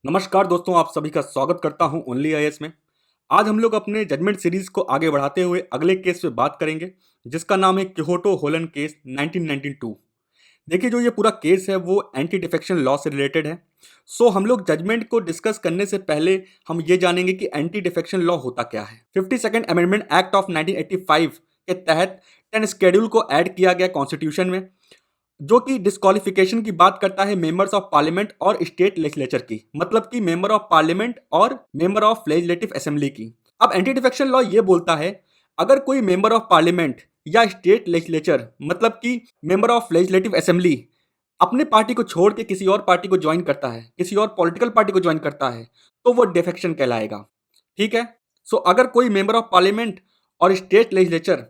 नमस्कार दोस्तों, आप सभी का स्वागत करता हूं ओनली आईएएस में। आज हम लोग अपने जजमेंट सीरीज को आगे बढ़ाते हुए अगले केस पे बात करेंगे, जिसका नाम है क्योटो होलन केस 1992। देखिए, जो ये पूरा केस है वो एंटी डिफेक्शन लॉ से रिलेटेड है। सो हम लोग जजमेंट को डिस्कस करने से पहले हम ये जानेंगे कि एंटी डिफेक्शन लॉ होता क्या है। 52nd अमेंडमेंट एक्ट ऑफ 1985 के तहत 10 शेड्यूल को ऐड किया गया कॉन्स्टिट्यूशन में, जो कि डिस्क्वालिफिकेशन की बात करता है मेंबर्स ऑफ पार्लियामेंट और स्टेट लेजिस्लेचर की, मतलब कि मेंबर ऑफ पार्लियामेंट और मेंबर ऑफ लेजिस्लेटिव असेंबली की। अब एंटी डिफेक्शन लॉ ये बोलता है, अगर कोई मेंबर ऑफ पार्लियामेंट या स्टेट लेजिस्लेचर, मतलब कि मेंबर ऑफ लेजिस्लेटिव असेंबली, अपने पार्टी को छोड़ के किसी और पार्टी को ज्वाइन करता है, किसी और पॉलिटिकल पार्टी को ज्वाइन करता है, तो वो डिफेक्शन कहलाएगा। ठीक है। सो अगर कोई मेंबर ऑफ पार्लियामेंट और स्टेट लेजिस्लेचर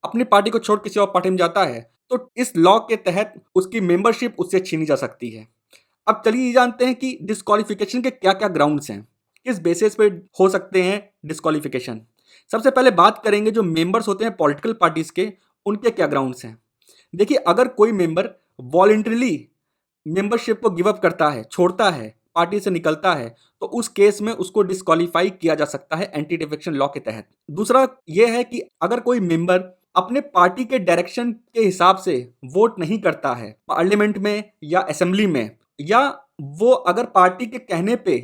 अपनी पार्टी को छोड़ किसी और पार्टी में जाता है, तो इस लॉ के तहत उसकी मेंबरशिप उससे छीनी जा सकती है। अब चलिए ये जानते हैं कि डिस्क्वालिफिकेशन के क्या क्या ग्राउंड्स हैं, किस बेसिस पे हो सकते हैं डिस्क्वालिफिकेशन। सबसे पहले बात करेंगे जो मेंबर्स होते हैं पॉलिटिकल पार्टीज के, उनके क्या ग्राउंड्स हैं। देखिए, अगर कोई मेंबर वॉलेंटरली मेंबरशिप को गिव अप करता है, छोड़ता है, पार्टी से निकलता है, तो उस केस में उसको डिस्क्वालीफाई किया जा सकता है एंटी डिफेक्शन लॉ के तहत। दूसरा यह है कि अगर कोई मेंबर अपने पार्टी के डायरेक्शन के हिसाब से वोट नहीं करता है पार्लियामेंट में या असेंबली में, या वो अगर पार्टी के कहने पे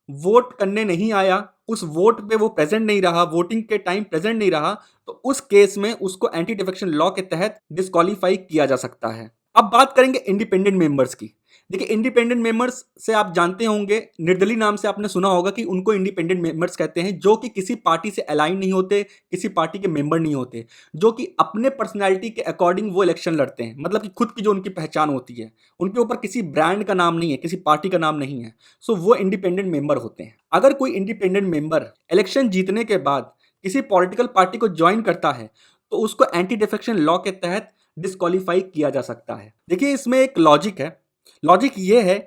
वोट करने नहीं आया, उस वोट पे वो प्रेजेंट नहीं रहा, वोटिंग के टाइम प्रेजेंट नहीं रहा, तो उस केस में उसको एंटी डिफेक्शन लॉ के तहत डिस्क्वालीफाई किया जा सकता है। अब बात करेंगे इंडिपेंडेंट मेंबर्स की। देखिए, इंडिपेंडेंट मेंबर्स से आप जानते होंगे, निर्दलीय नाम से आपने सुना होगा कि उनको इंडिपेंडेंट मेंबर्स कहते हैं, जो कि किसी पार्टी से अलाइन नहीं होते, किसी पार्टी के मेंबर नहीं होते, जो कि अपने पर्सनैलिटी के अकॉर्डिंग वो इलेक्शन लड़ते हैं, मतलब कि खुद की जो उनकी पहचान होती है, उनके ऊपर किसी ब्रांड का नाम नहीं है, किसी पार्टी का नाम नहीं है। सो वो इंडिपेंडेंट मेंबर होते हैं। अगर कोई इंडिपेंडेंट मेंबर इलेक्शन जीतने के बाद किसी पॉलिटिकल पार्टी को ज्वाइन करता है, तो उसको एंटी डिफेक्शन लॉ के तहत डिस्क्वालीफाई किया जा सकता है। देखिए, इसमें एक लॉजिक है। लॉजिक ये है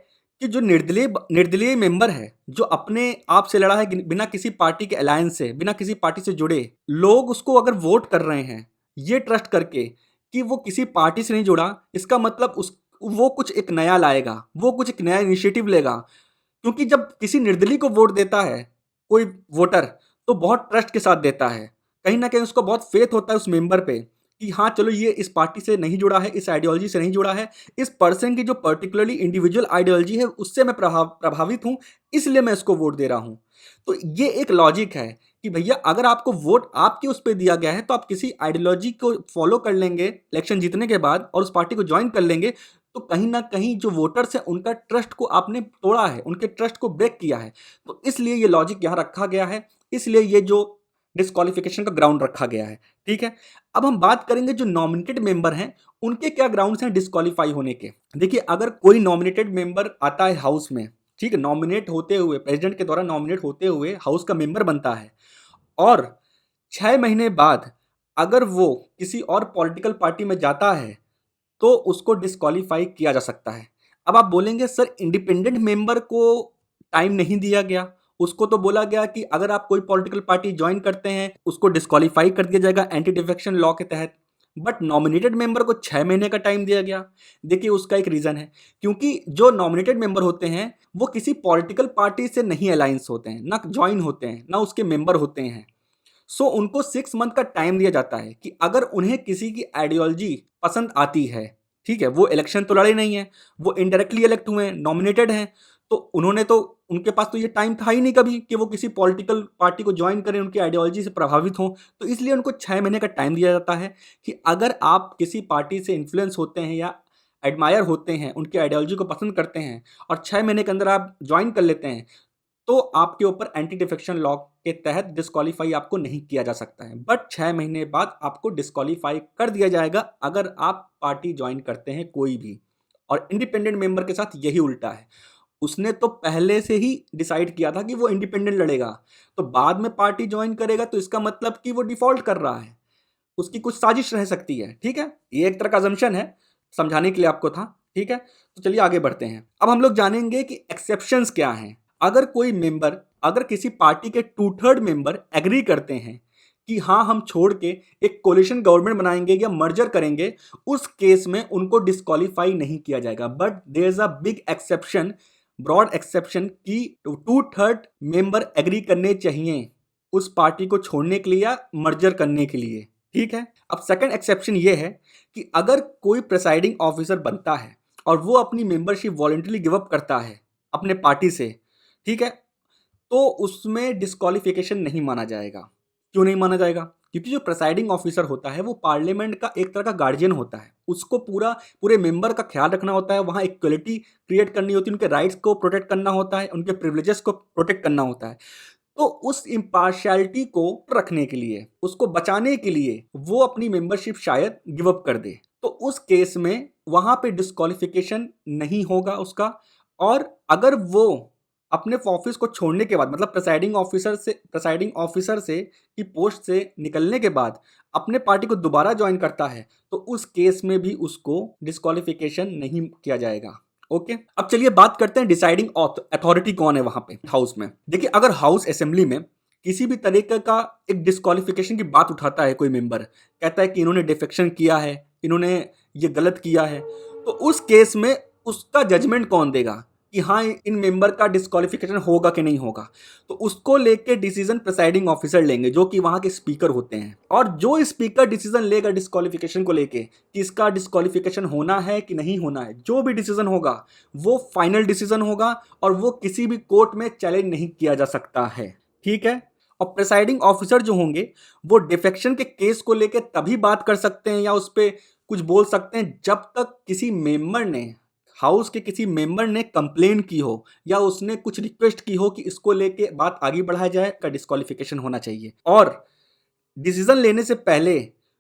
कि जो निर्दलीय निर्दलीय मेंबर है, जो अपने आप से लड़ा है बिना किसी पार्टी के अलायंस से, बिना किसी पार्टी से जुड़े, लोग उसको अगर वोट कर रहे हैं ये ट्रस्ट करके कि वो किसी पार्टी से नहीं जुड़ा, इसका मतलब उस वो कुछ एक नया लाएगा, वो कुछ एक नया इनिशिएटिव लेगा। क्योंकि जब किसी निर्दलीय को वोट देता है कोई वोटर, तो बहुत ट्रस्ट के साथ देता है, कहीं ना कहीं उसको बहुत फेथ होता है उस मेंबर पे कि हाँ चलो, ये इस पार्टी से नहीं जुड़ा है, इस आइडियोलॉजी से नहीं जुड़ा है, इस पर्सन की जो पर्टिकुलरली इंडिविजुअल आइडियोलॉजी है उससे मैं प्रभावित हूँ, इसलिए मैं इसको वोट दे रहा हूँ। तो ये एक लॉजिक है कि भैया, अगर आपको वोट आपके उस पर दिया गया है तो आप किसी आइडियोलॉजी को फॉलो कर लेंगे इलेक्शन जीतने के बाद और उस पार्टी को ज्वाइन कर लेंगे, तो कहीं ना कहीं जो वोटर्स हैं उनका ट्रस्ट को आपने तोड़ा है, उनके ट्रस्ट को ब्रेक किया है। तो इसलिए ये लॉजिक यहाँ रखा गया है, इसलिए ये जो डिस्क्वालिफिकेशन का ग्राउंड रखा गया है। ठीक है। अब हम बात करेंगे जो नॉमिनेटेड मेंबर हैं, उनके क्या ग्राउंड्स हैं डिस्क्वालीफाई होने के। देखिए, अगर कोई नॉमिनेटेड मेंबर आता है हाउस में, ठीक है, नॉमिनेट होते हुए, प्रेसिडेंट के द्वारा नॉमिनेट होते हुए हाउस का मेंबर बनता है, और 6 महीने बाद अगर वो किसी और पॉलिटिकल पार्टी में जाता है, तो उसको डिस्क्वालीफाई किया जा सकता है। अब आप बोलेंगे, सर इंडिपेंडेंट मेंबर को टाइम नहीं दिया गया, उसको तो बोला गया कि अगर आप कोई पॉलिटिकल पार्टी ज्वाइन करते हैं उसको डिस्क्वालीफाई कर दिया जाएगा एंटी डिफेक्शन लॉ के तहत, बट नॉमिनेटेड मेंबर को 6 महीने का टाइम दिया गया। देखिए, उसका एक रीजन है, क्योंकि जो नॉमिनेटेड मेंबर होते हैं वो किसी पॉलिटिकल पार्टी से नहीं अलायंस होते हैं, ना ज्वाइन होते हैं, ना उसके मेंबर होते हैं। सो उनको 6 मंथ का टाइम दिया जाता है कि अगर उन्हें किसी की आइडियोलॉजी पसंद आती है, ठीक है, वो इलेक्शन तो लड़े नहीं है, वो इनडायरेक्टली इलेक्ट हुए हैं, नॉमिनेटेड हैं, तो उन्होंने तो, उनके पास तो ये टाइम था ही नहीं कभी कि वो किसी पॉलिटिकल पार्टी को ज्वाइन करें, उनकी आइडियोलॉजी से प्रभावित हों। तो इसलिए उनको 6 महीने का टाइम दिया जाता है कि अगर आप किसी पार्टी से इन्फ्लुएंस होते हैं या एडमायर होते हैं, उनकी आइडियोलॉजी को पसंद करते हैं, और 6 महीने के अंदर आप ज्वाइन कर लेते हैं, तो आपके ऊपर एंटी डिफेक्शन लॉ के तहत डिस्क्वालीफाई आपको नहीं किया जा सकता है। बट 6 महीने बाद आपको डिस्क्वालीफाई कर दिया जाएगा अगर आप पार्टी ज्वाइन करते हैं कोई भी। और इंडिपेंडेंट मेंबर के साथ यही उल्टा है, उसने तो पहले से ही डिसाइड किया था कि वो इंडिपेंडेंट लड़ेगा, तो बाद में पार्टी ज्वाइन करेगा तो इसका मतलब कि वो डिफॉल्ट कर रहा है, उसकी कुछ साजिश रह सकती है। ठीक है, ये एक तरह का अजम्पशन है, समझाने के लिए आपको था। ठीक है, तो चलिए आगे बढ़ते हैं। अब हम लोग जानेंगे कि एक्सेप्शंस क्या हैं। अगर कोई मेंबर, अगर किसी पार्टी के 2/3 मेंबर एग्री करते हैं कि हाँ हम छोड़ के एक कोलिशन गवर्नमेंट बनाएंगे या मर्जर करेंगे, उस केस में उनको डिस्क्वालीफाई नहीं किया जाएगा। But there is a big exception, broad exception की 2/3 मेंबर एग्री करने चाहिए उस पार्टी को छोड़ने के लिए या मर्जर करने के लिए। ठीक है। अब सेकंड एक्सेप्शन ये है कि अगर कोई प्रिसाइडिंग ऑफिसर बनता है और वो अपनी मेंबरशिप वॉलंटरी गिव अप करता है अपने पार्टी से, ठीक है, तो उसमें डिस्क्वालिफिकेशन नहीं माना जाएगा। क्यों नहीं माना जाएगा? क्योंकि जो प्रिसाइडिंग ऑफिसर होता है वो पार्लियामेंट का एक तरह का गार्जियन होता है। उसको पूरे मेंबर का ख्याल रखना होता है, वहाँ इक्वलिटी क्रिएट करनी होती है, उनके राइट्स को प्रोटेक्ट करना होता है, उनके प्रिविलेजेस को प्रोटेक्ट करना होता है। तो उस इम्पार्शियलिटी को रखने के लिए, उसको बचाने के लिए वो अपनी मेंबरशिप शायद गिव अप कर दे। तो उस केस में वहाँ पे डिस्क्वालिफिकेशन नहीं होगा उसका। और अगर वो अपने ऑफिस को छोड़ने के बाद, मतलब प्रिसाइडिंग ऑफिसर से की पोस्ट से निकलने के बाद अपने पार्टी को दोबारा ज्वाइन करता है, तो उस केस में भी उसको डिस्क्वालिफिकेशन नहीं किया जाएगा। ओके। अब चलिए बात करते हैं डिसाइडिंग अथॉरिटी कौन है वहां पे हाउस में। देखिए, अगर हाउस असेंबली में किसी भी तरीके का एक डिस्क्वालिफिकेशन की बात उठाता है कोई मेंबर, कहता है कि इन्होंने डिफेक्शन किया है, इन्होंने ये गलत किया है, तो उस केस में उसका जजमेंट कौन देगा कि हाँ इन मेंबर का डिस्क्वालिफिकेशन होगा कि नहीं होगा? तो उसको लेके डिसीजन प्रिसाइडिंग ऑफिसर लेंगे, जो कि वहां के स्पीकर होते हैं। और जो स्पीकर डिसीजन लेगा डिस्क्वालिफिकेशन को लेके कि इसका डिस्क्वालिफिकेशन होना है कि नहीं होना है, जो भी डिसीजन होगा वो फाइनल डिसीजन होगा और वो किसी भी कोर्ट में चैलेंज नहीं किया जा सकता है। ठीक है। और प्रिसाइडिंग ऑफिसर जो होंगे वो डिफेक्शन के केस को लेके तभी बात कर सकते हैं या उस पर कुछ बोल सकते हैं जब तक किसी मेंबर ने, हाउस के किसी मेंबर ने कंप्लेन की हो या उसने कुछ रिक्वेस्ट की हो कि इसको लेके बात आगे बढ़ाया जाए, का डिस्क्वालिफिकेशन होना चाहिए। और डिसीजन लेने से पहले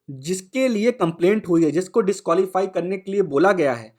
जिसके लिए कंप्लेंट हुई है, जिसको डिस्क्वालीफाई करने के लिए बोला गया है,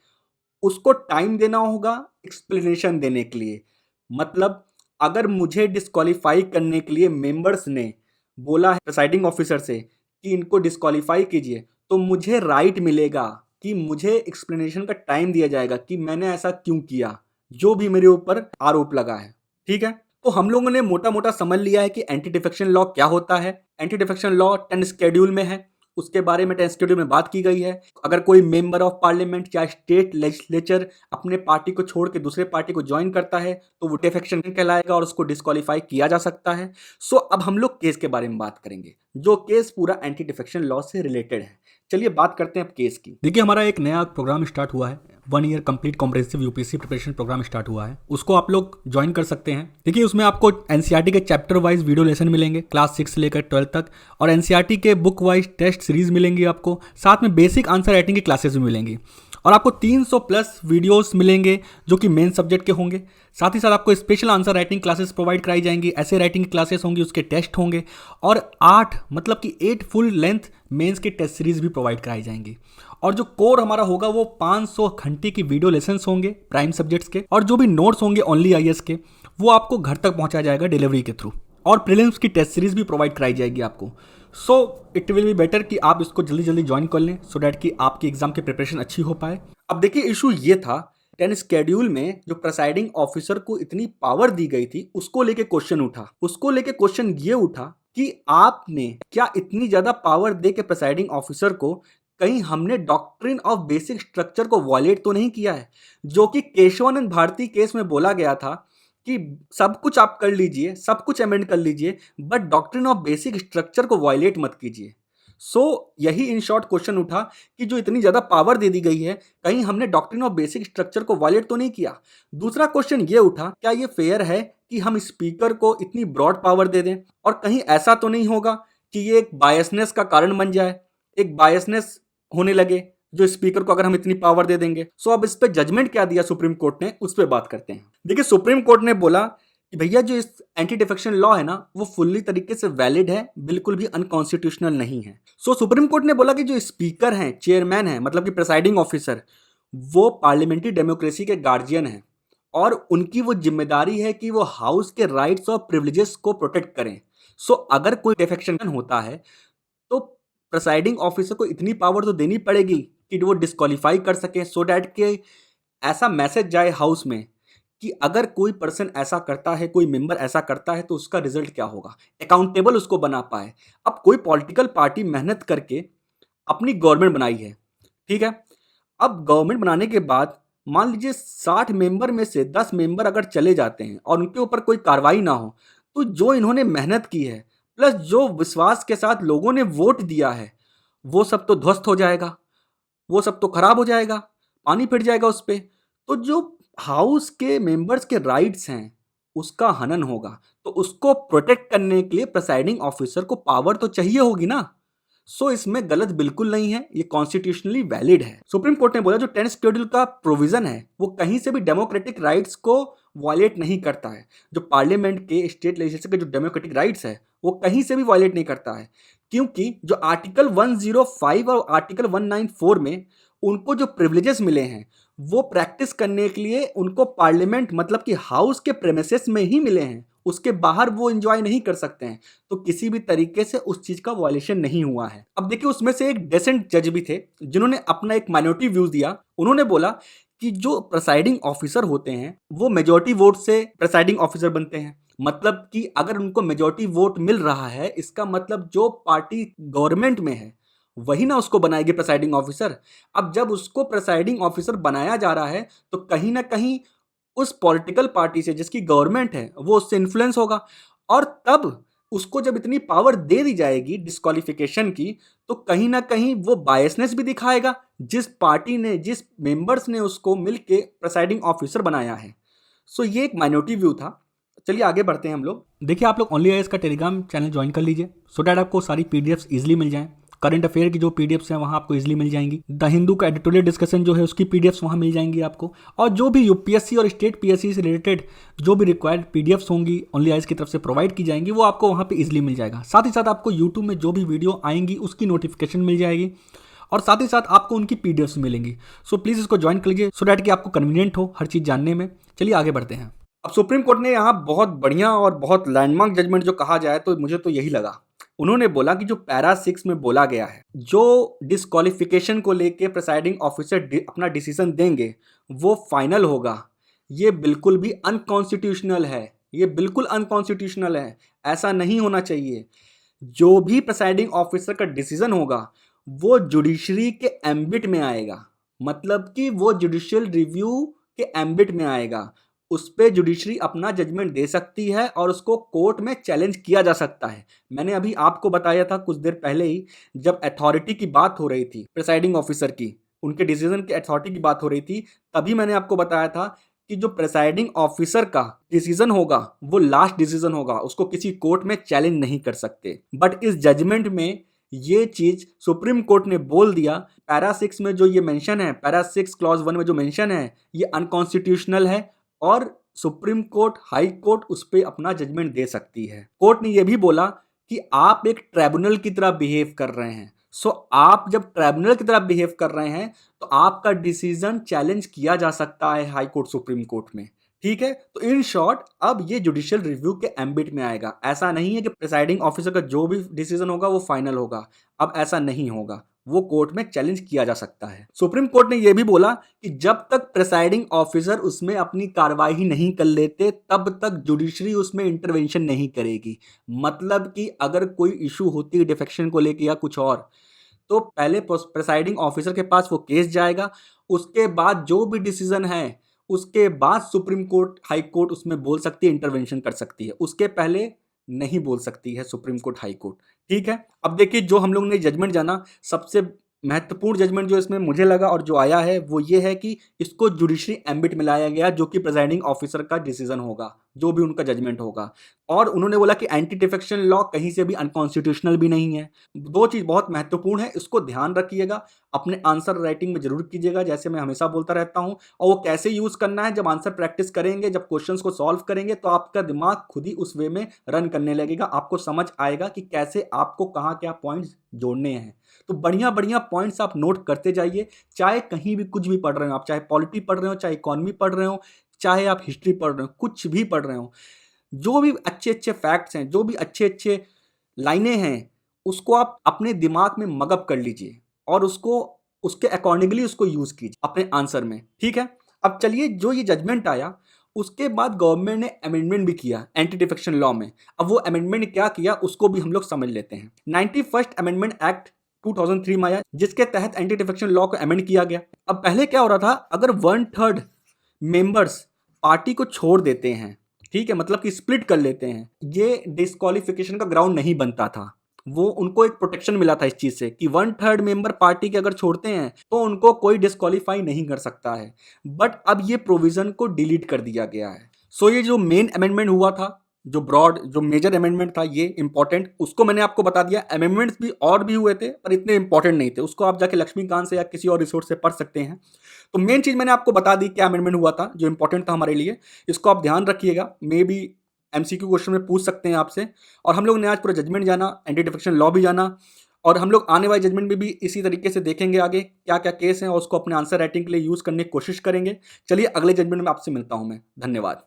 उसको टाइम देना होगा एक्सप्लेनेशन देने के लिए। मतलब अगर मुझे डिस्क्वालीफाई करने के लिए मेंबर्स ने बोला है प्रिसाइडिंग ऑफिसर से कि इनको डिस्क्वालीफाई कीजिए, तो मुझे राइट मिलेगा कि मुझे एक्सप्लेनेशन का टाइम दिया जाएगा कि मैंने ऐसा क्यों किया, जो भी मेरे ऊपर आरोप लगा है। ठीक है। तो हम लोगों ने मोटा मोटा समझ लिया है कि एंटी डिफेक्शन लॉ क्या होता है। एंटी डिफेक्शन लॉ 10 शेड्यूल में है, उसके बारे में 10 शेड्यूल में बात की गई है। अगर कोई मेंबर ऑफ पार्लियामेंट या स्टेट लेजिस्लेचर अपने पार्टी को छोड़ के दूसरे पार्टी को ज्वाइन करता है तो वो डिफेक्शन कहलाएगा और उसको डिस्क्वालीफाई किया जा सकता है। सो अब हम लोग केस के बारे में बात करेंगे, जो केस पूरा एंटी डिफेक्शन लॉ से रिलेटेड है। चलिए बात करते हैं अब केस की। देखिए, हमारा एक नया प्रोग्राम स्टार्ट हुआ है, 1 year complete comprehensive UPSC preparation programme start हुआ है, उसको आप लोग ज्वाइन कर सकते हैं। देखिए, उसमें आपको एनसीईआरटी के चैप्टर वाइज वीडियो लेसन मिलेंगे क्लास 6 से लेकर 12 तक, और एनसीईआरटी के बुक वाइज टेस्ट सीरीज मिलेंगी आपको, साथ में बेसिक आंसर राइटिंग की क्लासेस भी मिलेंगी, और आपको 300 प्लस वीडियोस मिलेंगे जो कि मेन सब्जेक्ट के होंगे। साथ ही साथ आपको special answer writing classes provide कराई जाएंगी, ऐसे राइटिंग की क्लासेस होंगी, उसके टेस्ट होंगे, और 8 फुल लेंथ मेंस के टेस्ट सीरीज भी प्रोवाइड कराई जाएंगी। और जो कोर हमारा होगा वो 500 घंटे की वीडियो लेसन्स होंगे प्राइम सब्जेक्ट्स के, और जो भी नोट्स होंगे ओनली आईएएस के वो आपको घर तक पहुंचाया जाएगा डिलीवरी के थ्रू, और प्रीलिम्स की टेस्ट सीरीज भी प्रोवाइड कराई जाएगी आपको। So it will be better कि आप इसको जल्दी जल्दी ज्वाइन कर लें सो डैट कि आपकी एग्जाम की प्रिपरेशन अच्छी हो पाए। अब देखिए, इशू ये था 10 शेड्यूल में जो प्रिसाइडिंग ऑफिसर को इतनी पावर दी गई थी उसको लेके क्वेश्चन उठा। उसको लेके क्वेश्चन ये उठा कि आपने क्या इतनी ज्यादा पावर दे के प्रिसाइडिंग ऑफिसर को कहीं हमने डॉक्ट्रिन ऑफ बेसिक स्ट्रक्चर को वॉयलेट तो नहीं किया है, जो कि केशवानंद भारती केस में बोला गया था कि सब कुछ आप कर लीजिए, सब कुछ अमेंड कर लीजिए, but doctrine of basic structure को वॉयलेट मत कीजिए। यही इन शॉर्ट क्वेश्चन उठा कि जो इतनी ज्यादा पावर दे दी गई है कहीं हमने डॉक्ट्रिन ऑफ बेसिक स्ट्रक्चर को वॉयलेट तो नहीं किया। दूसरा क्वेश्चन ये उठा, क्या ये फेयर है कि हम स्पीकर को इतनी ब्रॉड पावर दे दें, और कहीं ऐसा तो नहीं होगा कि ये एक बायसनेस का कारण बन जाए, एक बायसनेस होने लगे जो स्पीकर को अगर हम इतनी पावर दे देंगे। अब इस पे जजमेंट क्या दिया सुप्रीम कोर्ट ने, उस पर बात करते हैं। देखिए, सुप्रीम कोर्ट ने बोला कि भैया जो इस एंटी डिफेक्शन लॉ है ना वो फुल्ली तरीके से वैलिड है, बिल्कुल भी अनकॉन्स्टिट्यूशनल नहीं है। सुप्रीम कोर्ट ने बोला कि जो स्पीकर हैं, चेयरमैन है, मतलब कि प्रिसाइडिंग ऑफिसर, वो पार्लियामेंट्री डेमोक्रेसी के गार्जियन हैं और उनकी वो जिम्मेदारी है कि वो हाउस के राइट्स और प्रिविलेजेस को प्रोटेक्ट करें। अगर कोई डिफेक्शन होता है तो प्रिसाइडिंग ऑफिसर को इतनी पावर तो देनी पड़ेगी कि वो डिस्क्वालीफाई कर सके, सो डैट के ऐसा मैसेज जाए हाउस में कि अगर कोई पर्सन ऐसा करता है, कोई मेंबर ऐसा करता है तो उसका रिजल्ट क्या होगा, अकाउंटेबल उसको बना पाए। अब कोई पॉलिटिकल पार्टी मेहनत करके अपनी गवर्नमेंट बनाई है, ठीक है, अब गवर्नमेंट बनाने के बाद मान लीजिए 60 मेंबर में से 10 मेंबर अगर चले जाते हैं और उनके ऊपर कोई कार्रवाई ना हो, तो जो इन्होंने मेहनत की है प्लस जो विश्वास के साथ लोगों ने वोट दिया है, वो सब तो ध्वस्त हो जाएगा, वो सब तो खराब हो जाएगा, पानी फिर जाएगा उस पे। तो जो हाउस के मेंबर्स के राइट्स हैं, उसका हनन होगा। तो उसको प्रोटेक्ट करने के लिए प्रिसाइडिंग ऑफिसर को पावर तो चाहिए होगी ना। सो इसमें गलत बिल्कुल नहीं है, ये कॉन्स्टिट्यूशनली वैलिड है। सुप्रीम कोर्ट ने बोला जो 10th शेड्यूल का प्रोविजन है वो कहीं से भी डेमोक्रेटिक राइट्स को वायलेट नहीं करता है। जो पार्लियामेंट के स्टेट लेजिस्लेचर के जो डेमोक्रेटिक राइट्स है वो कहीं से भी वायलेट नहीं करता है, क्योंकि जो आर्टिकल 105 और आर्टिकल 194 में उनको जो प्रिविलेजेस मिले हैं वो प्रैक्टिस करने के लिए उनको पार्लियामेंट मतलब कि हाउस के प्रेमिसेस में ही मिले हैं, उसके बाहर वो एंजॉय नहीं कर सकते हैं। तो किसी भी तरीके से उस चीज का वायलेशन नहीं हुआ है। अब देखिए उसमें से एक डेसेंट जज भी थे जिन्होंने अपना एक माइनॉरिटी व्यूज दिया। उन्होंने बोला कि जो प्रिसाइडिंग ऑफिसर होते हैं वो मेजॉरिटी वोट से प्रिसाइडिंग ऑफिसर बनते हैं। मतलब कि अगर उनको मेजॉरिटी वोट मिल रहा है, इसका मतलब जो पार्टी गवर्नमेंट में है वही ना उसको बनाएगी प्रिसाइडिंग ऑफिसर। अब जब उसको प्रिसाइडिंग ऑफिसर बनाया जा रहा है तो कहीं ना कहीं उस पॉलिटिकल पार्टी से जिसकी गवर्नमेंट है वो उससे इन्फ्लुएंस होगा, और तब उसको जब इतनी पावर दे दी जाएगी डिस्क्वालिफिकेशन की, तो कहीं ना कहीं वो बायसनेस भी दिखाएगा जिस पार्टी ने जिस मेंबर्स ने उसको मिलके प्रिसाइडिंग ऑफिसर बनाया है। सो ये एक माइनॉरिटी व्यू था। चलिए आगे बढ़ते हैं हम लोग। देखिए आप लोग ओनली आईएएस का टेलीग्राम चैनल ज्वाइन कर लीजिए सो डैट आपको सारी पीडीएफ्स इजीली मिल जाएं। करंट अफेयर की जो पीडीएफ्स हैं वहाँ आपको इजीली मिल जाएंगी। द हिंदू का एडिटोरियल डिस्कशन जो है उसकी पीडीएफ्स वहाँ मिल जाएंगी आपको। और जो भी यूपीएससी और स्टेट पीएससी से रिलेटेड जो भी रिक्वायर्ड पीडीएफ्स होंगी ओनली आईएएस की तरफ से प्रोवाइड की जाएंगी, वो आपको वहाँ पे इजीली मिल जाएगा। साथ ही साथ आपको यूट्यूब में जो भी वीडियो आएंगी उसकी नोटिफिकेशन मिल जाएगी और साथ ही साथ आपको उनकी पीडीएफ्स मिलेंगी। सो प्लीज़ इसको ज्वाइन कर लीजिए सो डैट कि आपको कन्वीनियंट हो हर चीज़ जानने में। चलिए आगे बढ़ते हैं। अब सुप्रीम कोर्ट ने यहाँ बहुत बढ़िया और बहुत लैंडमार्क जजमेंट जो कहा जाए तो मुझे तो यही लगा। उन्होंने बोला कि जो पैरा 6 में बोला गया है, जो डिस्क्वालिफिकेशन को लेके प्रिसाइडिंग ऑफिसर अपना डिसीजन देंगे वो फाइनल होगा। ये बिल्कुल भी अनकॉन्स्टिट्यूशनल है, ये बिल्कुल अनकॉन्स्टिट्यूशनल है, ऐसा नहीं होना चाहिए। जो भी प्रिसाइडिंग ऑफिसर का डिसीजन होगा वो जुडिशरी के एम्बिट में आएगा, मतलब कि वो जुडिशियल रिव्यू के एम्बिट में आएगा। उस पर जुडिशरी अपना जजमेंट दे सकती है और उसको कोर्ट में चैलेंज किया जा सकता है। मैंने अभी आपको बताया था कुछ देर पहले ही, जब अथॉरिटी की बात हो रही थी प्रिसाइडिंग ऑफिसर की, उनके डिसीजन की अथॉरिटी की बात हो रही थी, तभी मैंने आपको बताया था कि जो प्रिसाइडिंग ऑफिसर का डिसीजन होगा वो लास्ट डिसीजन होगा, उसको किसी कोर्ट में चैलेंज नहीं कर सकते। बट इस जजमेंट में ये चीज सुप्रीम कोर्ट ने बोल दिया, पैरा 6 में जो ये मेंशन है, पैरा 6 क्लॉज 1 में जो मेंशन है ये अनकॉन्स्टिट्यूशनल है और सुप्रीम कोर्ट हाई कोर्ट उस पर अपना जजमेंट दे सकती है। कोर्ट ने यह भी बोला कि आप एक ट्राइब्यूनल की तरह बिहेव कर रहे हैं। सो आप जब ट्राइब्यूनल की तरह बिहेव कर रहे हैं तो आपका डिसीजन चैलेंज किया जा सकता है हाई कोर्ट सुप्रीम कोर्ट में। ठीक है, तो इन शॉर्ट अब ये जुडिशियल रिव्यू के एम्बिट में आएगा। ऐसा नहीं है कि प्रिसाइडिंग ऑफिसर का जो भी डिसीजन होगा वो फाइनल होगा, अब ऐसा नहीं होगा, वो कोर्ट में चैलेंज किया जा सकता है। सुप्रीम कोर्ट ने यह भी बोला कि जब तक प्रिसाइडिंग ऑफिसर उसमें अपनी कार्रवाई नहीं कर लेते तब तक जुडिशरी उसमें इंटरवेंशन नहीं करेगी। मतलब कि अगर कोई इशू होती है डिफेक्शन को लेकर या कुछ और, तो पहले प्रिसाइडिंग ऑफिसर के पास वो केस जाएगा, उसके बाद जो भी डिसीजन है उसके बाद सुप्रीम कोर्ट हाई कोर्ट उसमें बोल सकती है, इंटरवेंशन कर सकती है, उसके पहले नहीं बोल सकती है सुप्रीम कोर्ट हाई कोर्ट। ठीक है, अब देखिए जो हम लोग ने जजमेंट जाना, सबसे महत्वपूर्ण जजमेंट जो इसमें मुझे लगा और जो आया है वो ये है कि इसको जुडिशरी एम्बिट में लाया गया, जो कि प्रिसाइडिंग ऑफिसर का डिसीजन होगा, जो भी उनका जजमेंट होगा। और उन्होंने बोला कि एंटी डिफेक्शन लॉ कहीं से भी अनकॉन्स्टिट्यूशनल भी नहीं है। दो चीज बहुत महत्वपूर्ण है, इसको ध्यान रखिएगा, अपने आंसर राइटिंग में जरूर कीजिएगा, जैसे मैं हमेशा बोलता रहता हूं। और वो कैसे यूज करना है, जब आंसर प्रैक्टिस करेंगे, जब क्वेश्चंस को सॉल्व करेंगे तो आपका दिमाग खुद ही उस वे में रन करने लगेगा, आपको समझ आएगा कि कैसे आपको कहाँ क्या पॉइंट्स जोड़ने हैं। तो बढ़िया बढ़िया पॉइंट्स आप नोट करते जाइए, चाहे कहीं भी कुछ भी पढ़ रहे हो आप, चाहे पॉलिटी पढ़ रहे हो, चाहे इकोनॉमी पढ़ रहे हो, चाहे आप हिस्ट्री पढ़ रहे हो, कुछ भी पढ़ रहे हो, जो भी अच्छे अच्छे फैक्ट्स हैं, जो भी अच्छे अच्छे लाइनें हैं, उसको आप अपने दिमाग में मगअप कर लीजिए और उसको उसके अकॉर्डिंगली उसको यूज कीजिए अपने आंसर में। ठीक है, अब चलिए जो ये जजमेंट आया उसके बाद गवर्नमेंट ने अमेंडमेंट भी किया एंटी डिफेक्शन लॉ में। अब वो अमेंडमेंट क्या किया उसको भी हम लोग समझ लेते हैं। 91st अमेंडमेंट एक्ट 2003 में आया, जिसके तहत एंटी डिफेक्शन लॉ को अमेंड किया गया। अब पहले क्या हो रहा था, अगर 1/3 मेंबर्स पार्टी को छोड़ देते हैं, ठीक है, मतलब कि स्प्लिट कर लेते हैं, ये डिस्क्वालिफिकेशन का ग्राउंड नहीं बनता था। वो उनको एक प्रोटेक्शन मिला था इस चीज से कि 1/3 मेंबर पार्टी के अगर छोड़ते हैं तो उनको कोई डिस्क्वालीफाई नहीं कर सकता है। बट अब ये प्रोविजन को डिलीट कर दिया गया है। सो ये जो मेन अमेंडमेंट हुआ था, जो मेजर अमेंडमेंट था, ये इंपॉर्टेंट, उसको मैंने आपको बता दिया। अमेंडमेंट्स भी और भी हुए थे पर इतने इंपॉर्टेंट नहीं थे, उसको आप जाके लक्ष्मीकांत से या किसी और रिसोर्स से पढ़ सकते हैं। तो मेन चीज मैंने आपको बता दी, क्या अमेंडमेंट हुआ था जो इंपॉर्टेंट था हमारे लिए। इसको आप ध्यान रखिएगा, मे बी एमसीक्यू क्वेश्चन में पूछ सकते हैं आपसे। और हम लोग ने आज पूरा जजमेंट जाना, एंटी डिफेक्शन लॉ भी जाना, और हम लोग आने वाले जजमेंट में भी इसी तरीके से देखेंगे आगे क्या क्या केस हैं और उसको अपने आंसर राइटिंग के लिए यूज करने की कोशिश करेंगे। चलिए अगले जजमेंट में आपसे मिलता हूं मैं। धन्यवाद।